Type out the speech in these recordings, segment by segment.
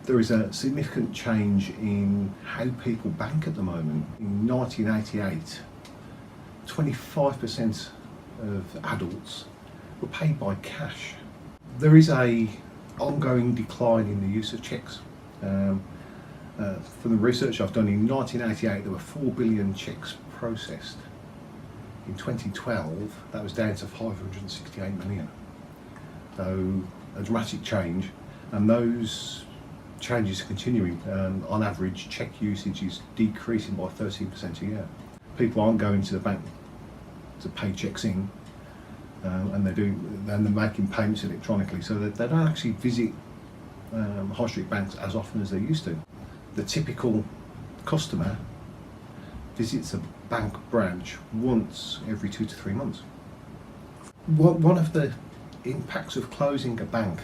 There is a significant change in how people bank at the moment. In 1988, 25% of adults were paid by cash. There is a ongoing decline in the use of cheques. From the research I've done, in 1988 there were 4 billion cheques processed. In 2012 that was down to 568 million. So a dramatic change, and those changes are continuing. On average, cheque usage is decreasing by 13% a year. People aren't going to the bank to pay cheques in, and they're making payments electronically, so they don't actually visit high street banks as often as they used to. The typical customer visits a bank branch once every 2 to 3 months. One of the impacts of closing a bank,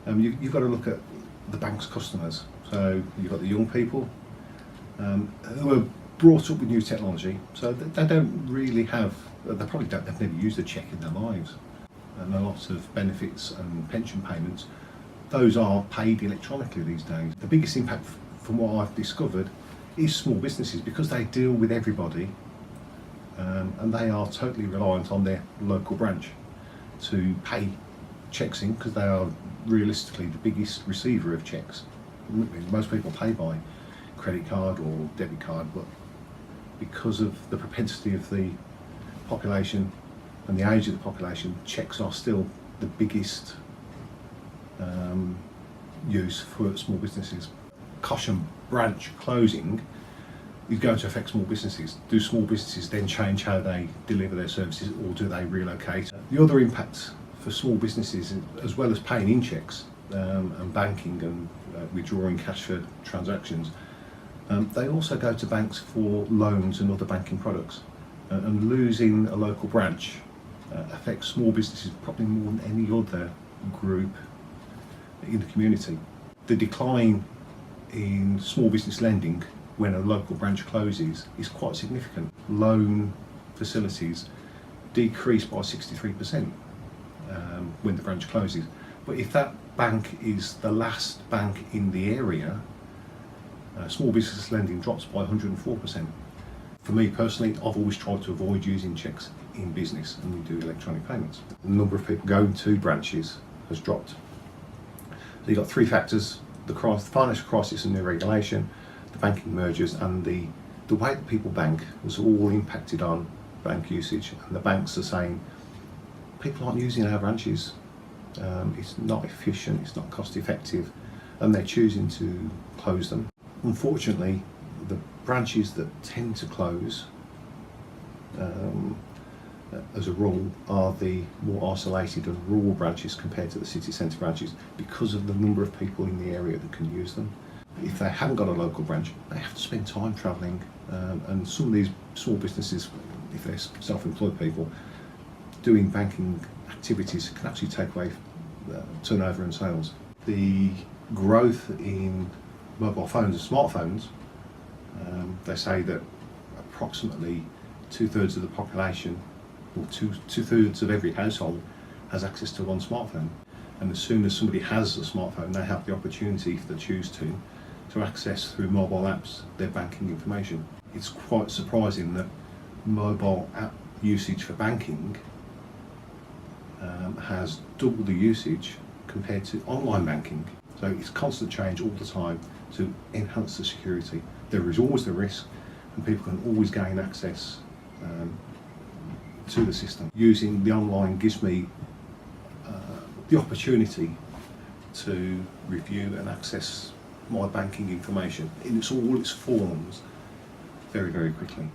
you've got to look at the bank's customers. So you've got the young people who are brought up with new technology, so they don't really have, they've never used a cheque in their lives. And a lot of benefits and pension payments, those are paid electronically these days. The biggest impact from what I've discovered is small businesses, because they deal with everybody, and they are totally reliant on their local branch to pay cheques in, because they are realistically the biggest receiver of cheques. Most people pay by credit card or debit card, but because of the propensity of the population and the age of the population, cheques are still the biggest use for small businesses. Cosham branch closing is going to affect small businesses. Do small businesses then change how they deliver their services, or do they relocate? The other impact for small businesses, as well as paying in cheques and banking and withdrawing cash for transactions, they also go to banks for loans and other banking products. And losing a local branch affects small businesses probably more than any other group in the community. The decline in small business lending when a local branch closes is quite significant. Loan facilities decrease by 63% when the branch closes. But if that bank is the last bank in the area, small business lending drops by 104%. For me personally, I've always tried to avoid using cheques in business, and we do electronic payments. The number of people going to branches has dropped. So you've got three factors: the financial crisis and new regulation, the banking mergers, and the way that people bank has all impacted on bank usage. And the banks are saying people aren't using our branches, it's not efficient, it's not cost effective, and they're choosing to close them. Unfortunately, the branches that tend to close as a rule are the more isolated and rural branches compared to the city centre branches, because of the number of people in the area that can use them. If they haven't got a local branch, they have to spend time travelling, and some of these small businesses, if they're self-employed people, doing banking activities can actually take away turnover and sales. The growth in mobile phones and smartphones, they say that approximately 2/3 of the population, or two-thirds of every household, has access to one smartphone. And as soon as somebody has a smartphone, they have the opportunity, if they choose to access through mobile apps their banking information. It's quite surprising that mobile app usage for banking has double the usage compared to online banking. So it's constant change all the time to enhance the security. There is always the risk, and people can always gain access to the system. Using the online gives me the opportunity to review and access my banking information in all its forms very, very quickly.